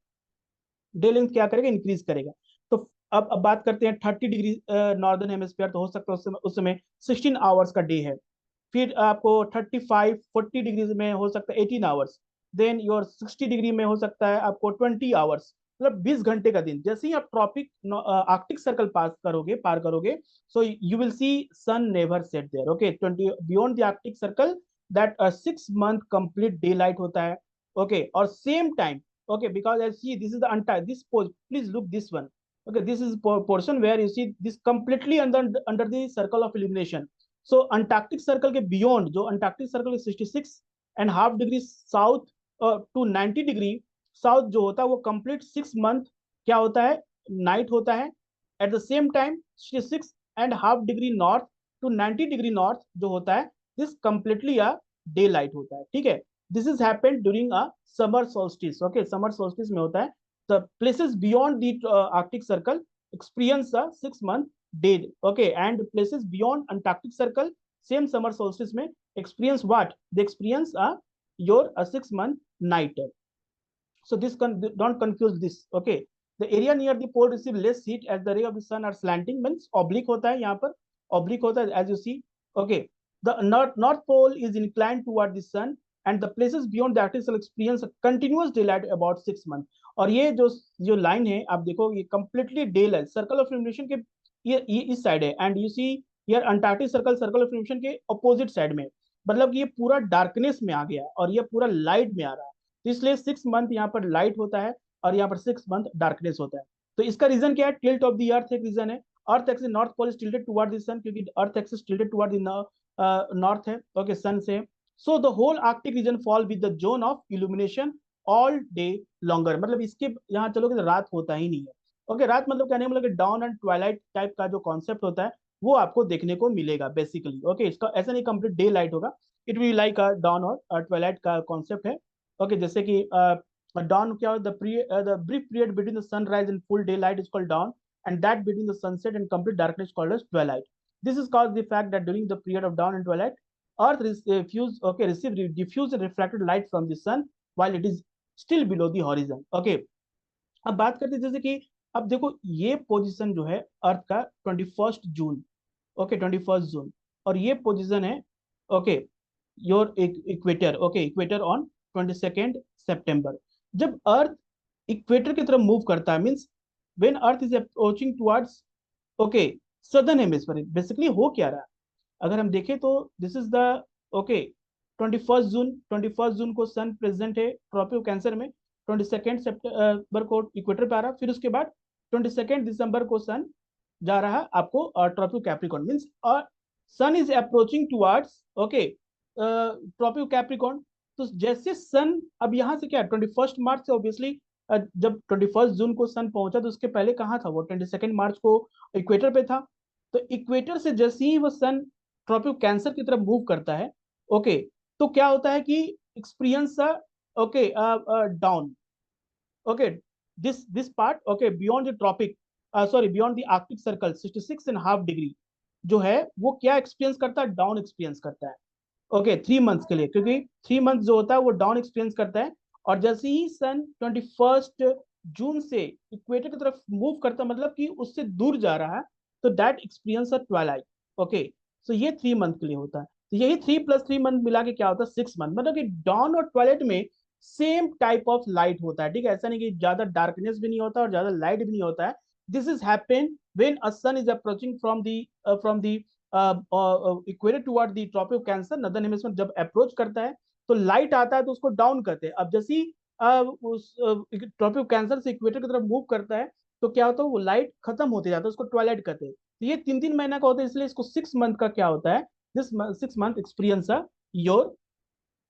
S1: डे लेंथ क्या करेगा, इंक्रीज करेगा। तो अब बात करते हैं 30 डिग्री नॉर्दर्न हेमिस्फीयर, तो हो सकता है उस समय 16 आवर्स का डे है। फिर आपको 35-40 डिग्री में हो सकता है 18 आवर्स। देन योर 60 डिग्री में हो सकता है आपको 20 आवर्स, मतलब 20 घंटे का दिन। जैसे ही आप ट्रॉपिक आर्कटिक सर्कल पार करोगे, so you will see sun never set there. Okay, 20 beyond the Arctic circle, that 6 month complete daylight होता है। ओके, और same time, okay, because I see this is the entire this pose, please look this one. Okay, this is portion where you see this completely under the circle of illumination. So Antarctic circle के beyond, जो Antarctic circle के 66.5 degree south to 90 degree south जो होता है, वो complete 6 month क्या होता है, नाइट होता है। At the same time 66.5 degree north to 90 degree north जो होता है, this completely a daylight होता है, ठीक है। This is happened during a summer solstice. Okay, summer solstice में होता है। The places beyond the Arctic circle experience a 6 month day. Okay, and places beyond Antarctic circle same summer solstice में experience what they experience your 6 month night. So this don't confuse this. Okay, the area near the pole receive less heat as the ray of the sun are slanting, means oblique होता है, यहाँ पर oblique होता है, as you see. Okay, the north pole is inclined toward the sun and the places beyond the arctic will experience a continuous daylight about 6 months. और ये जो line है आप देखो, ये completely daylight circle of illumination के ये इस साइड है, एंड यू सी यार अंटार्कटिक सर्कल ऑफ इल्यूमिनेशन के अपोजिट साइड में। मतलब कि ये पूरा डार्कनेस में आ गया और ये पूरा लाइट में आ रहा है। तो इसलिए 6 मंथ यहाँ पर लाइट होता है और यहाँ पर 6 मंथ डार्कनेस होता है। तो इसका रीजन क्या है, टिल्ट ऑफ द अर्थ एक रीजन है। Earth axis north pole is tilted toward the sun, क्योंकि earth axis tilted toward the north है, ओके, सन से। So the whole Arctic region fall with the zone of illumination all day longer. मतलब इसके यहाँ चलोगे तो रात होता ही नहीं है। ओके, रात मतलब क्या नहीं, मतलब डाउन एंड ट्वाइलाइट टाइप का जो कॉन्सेप्ट होता है वो आपको देखने को मिलेगा बेसिकली। ओके, इसका ऐसा नहीं कंप्लीट डे लाइट होगा, it will like a down और ट्वाइलाइट का कॉन्सेप्ट है। ओके, जैसे कि dawn क्या the brief period between the sunrise and full daylight is called dawn, and that between the sunset and complete darkness called as twilight. This is caused the fact that during the period of dawn and twilight, earth receive diffused and refracted light from the sun while it is still below the horizon. Okay, अब बात करते हैं जैसे कि अब देखो ये position जो है अर्थ का 21 जून, ओके 21 जून, और ये पोजीशन है okay your equator, okay equator on 22 सितंबर। जब अर्थ इक्वेटर की तरफ मूव करता है, means when earth is approaching towards okay southern hemisphere, basically हो क्या रहा है अगर हम देखें तो दिस इज द ओके 21 जून को सन प्रेजेंट है ट्रॉपिक कैंसर में, 22 सितंबर को इक्वेटर पे आ रहा, फिर उसके बाद 22 दिसंबर को सन जा रहा है आपको Tropic Capricorn, means sun is approaching towards okay Tropic Capricorn. तो जैसे सन अब यहाँ से क्या 21 मार्च से ऑब्वियसली जब 21 जून को सन पहुंचा तो उसके पहले कहाँ था वो, 22 मार्च को इक्वेटर पे था। तो इक्वेटर से जैसे ही वो सन ट्रॉपिक कैंसर की तरफ मूव करता है ओके, तो क्या होता है कि experience okay down okay this part okay beyond the tropic sorry beyond the Arctic circle 66.5 degree जो है वो क्या एक्सपीरियंस करता है, डाउन एक्सपीरियंस करता है। ओके 3 मंथ्स के लिए, क्योंकि 3 मंथ जो होता है वो डाउन एक्सपीरियंस करता है। और जैसे ही सन 21 जून से इक्वेटर की तरफ मूव करता है, मतलब कि उससे दूर जा रहा है, तो दैट एक्सपीरियंस है ट्वाइलाइट। ओके, सो ये 3 मंथ के लिए होता है। तो यही 3 + 3 मंथ मिला के क्या होता है 6 मंथ, मतलब कि डाउन और ट्वाइलाइट में सेम टाइप ऑफ लाइट होता है, ठीक है। ऐसा नहीं कि ज्यादा डार्कनेस भी नहीं होता और ज्यादा लाइट भी नहीं होता है। This is happen when a sun is approaching from the equator toward the tropic of Cancer northern hemisphere, जब अप्रोच करता है तो लाइट आता है तो उसको डाउन करते हैं। अब जैसे ही उस ट्रॉपिक ऑफ कैंसर से इक्वेटर की तरफ मूव करता है तो क्या होता है, वो लाइट खत्म होते जाता है, उसको ट्वाइलाइट कहते हैं। तो ये 3-3 महीना का होता है, इसलिए इसको 6 मंथ का क्या होता है, this 6 month experience your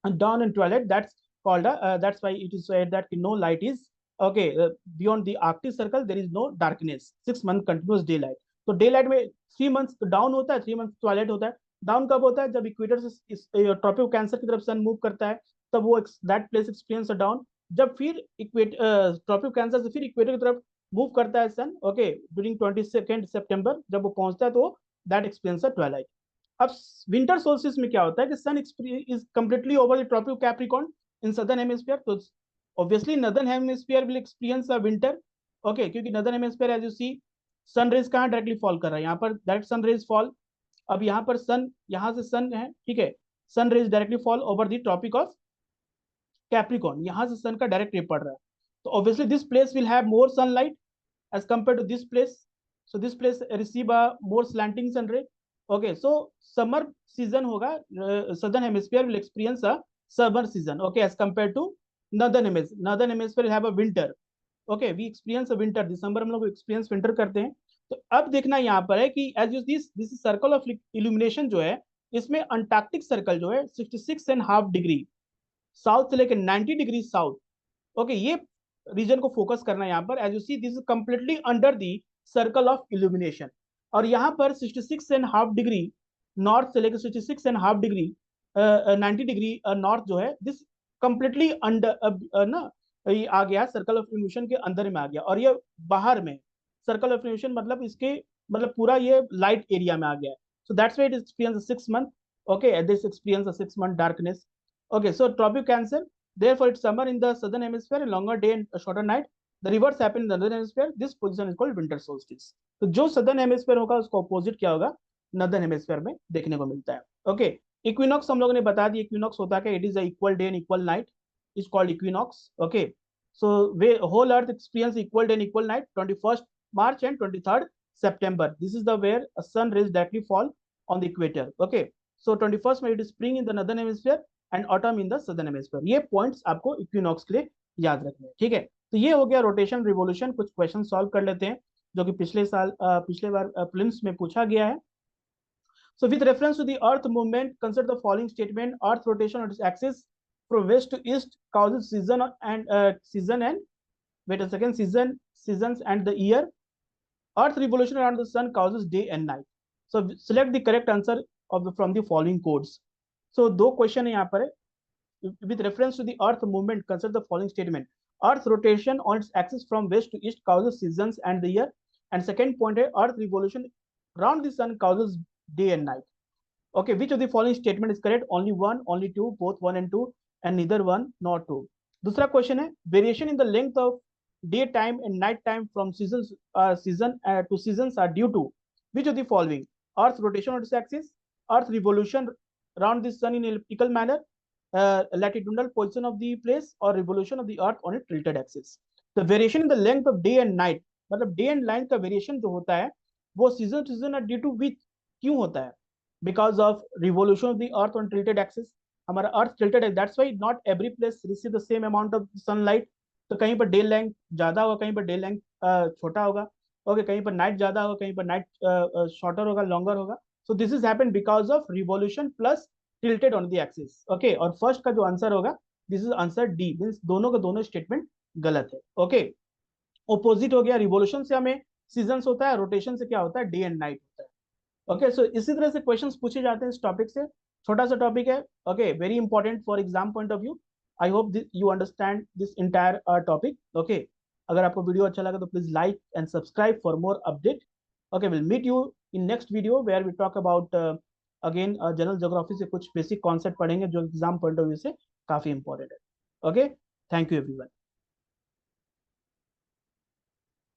S1: dawn and twilight. That's called that's why it is said that no light is okay beyond the Arctic circle. There is no darkness. 6 month continuous daylight. तो day light में 3 month down होता है, 3 month Twilight होता है। Down कब होता है, जब इक्वेटर से ट्रॉपिक कैंसर की तरफ सन मूव करता है, तब वो दैट प्लेस एक्सपीरियंस डाउन। जब फिर ट्रॉपिक कैंसर से फिर इक्वेटर की तरफ मूव करता है सन, ओके, ड्यूरिंग 22 सितंबर जब वो पहुंचता है, तो दैट एक्सपीरियंस ट्वाइलाइट। अब विंटर सोल्स्टिस में क्या होता है कि sun is completely over the tropic Capricorn in southern hemisphere, तो obviously northern hemisphere will experience a winter, okay, क्योंकि northern hemisphere as you see sun rays कहाँ डायरेक्टली फॉल कर रहा है, यहाँ पर डायरेक्ट सन रेज फॉल। अब यहाँ पर सन, यहाँ से सन है, ठीक है, sun rays directly fall over the tropic of Capricorn, यहाँ से सन का डायरेक्ट रे पड़ रहा है। तो obviously this place will have more sunlight as compared to this place. So this place receive a more slanting sun ray. Okay, so summer season होगा, southern hemisphere will experience a summer season. Okay, as compared to northern hemisphere. Northern hemisphere will have a winter. Okay, we experience a winter. दिसंबर हम लोग experience winter करते हैं। तो अब देखना यहाँ पर है कि as you this circle of illumination जो है, इसमें अंटार्कटिक सर्कल जो है 66.5 डिग्री साउथ से लेकर 90 डिग्री साउथ, ओके, ये रीजन को फोकस करना है यहाँ पर। As you see this is completely under the circle of illumination. और यहाँ पर 66.5 डिग्री नॉर्थ से लेकर 66.5 डिग्री 90 डिग्री नॉर्थ जो है, दिस कंप्लीटली अंडर ना, ये आ गया सर्कल ऑफ इल्यूमिनेशन के अंदर में आ गया, और ये बाहर में सर्कल ऑफ इल्यूमिनेशन मतलब इसके मतलब पूरा ये लाइट एरिया में आ गया है। So that's why it experience 6 month, okay, this experience 6 month darkness. Okay, so Tropic Cancer, therefore it's summer in the southern hemisphere, a longer day and a shorter night. The reverse happen in the northern hemisphere. This position is called winter solstice. तो जो southern hemisphere होगा उसको opposite क्या होगा, northern hemisphere में देखने को मिलता है। ओके, इक्विनॉक्स हम लोगों ने बता दिया, इक्विनॉक्स होता है, it is equal day and equal night, is called equinox. Okay, so way whole earth experience equal day and equal night 21 March and 23 September. This is the where a sun rays directly fall on the equator. Okay, so 21st May it is spring in the northern hemisphere and autumn in the southern hemisphere. ये points आपको equinox के लिए याद रखने हैं, ठीक है। तो ये हो गया रोटेशन रिवोल्यूशन। कुछ क्वेश्चन सॉल्व कर लेते हैं जो कि पिछले बार प्रीलिम्स में पूछा गया है। So with reference to the earth movement, consider the following statement: earth rotation on its axis from west to east causes season and wait a second, seasons and the year. Earth revolution around the sun causes day and night. So select the correct answer from the following codes. So दो question है यहाँ पर है। With reference to the earth movement, consider the following statement: earth rotation on its axis from west to east causes seasons and the year. And second point है, earth revolution around the sun causes day and night. Okay, which of the following statement is correct? Only one, only two, both one and two, and neither one nor two. दूसरा question है, variation in the length of day time and night time from season to seasons are due to which of the following: earth rotation on its axis, earth revolution around the sun in elliptical manner, latitudinal position of the place, or revolution of the earth on its tilted axis. The variation in the length of day and night, मतलब day and night का variation जो होता है वो season season due to विच, क्यों होता है? Because of revolution of the earth on tilted axis. हमारा अर्थ टिल्टेड है, that's why not every place receive the same amount of sunlight. तो कहीं पर डे लेंथ ज्यादा होगा, कहीं पर डे लेंथ छोटा होगा, ओके, कहीं पर नाइट ज्यादा होगा, कहीं पर नाइट शॉर्टर होगा, लॉन्गर होगा। सो this is happened because of revolution plus tilted on the axis. Okay, और फर्स्ट का जो आंसर होगा, this is answer D, means दोनों का दोनों स्टेटमेंट गलत है। ओके, ओपोजिट हो गया, रिवोल्यूशन से हमें सीजन्स होता है, रोटेशन से क्या होता है, डे एंड नाइट होता है। ओके, सो इसी तरह से क्वेश्चंस पूछे जाते हैं इस टॉपिक से। छोटा सा टॉपिक है, okay, very important for exam point of view. I hope you understand this entire topic. Okay, अगर आपको वीडियो अच्छा लगा तो please like and subscribe for more update. Okay, will meet you in next video where we talk about again general geography से कुछ basic concept पढ़ेंगे जो exam point of view से काफी इंपॉर्टेंट है। Okay, thank you everyone.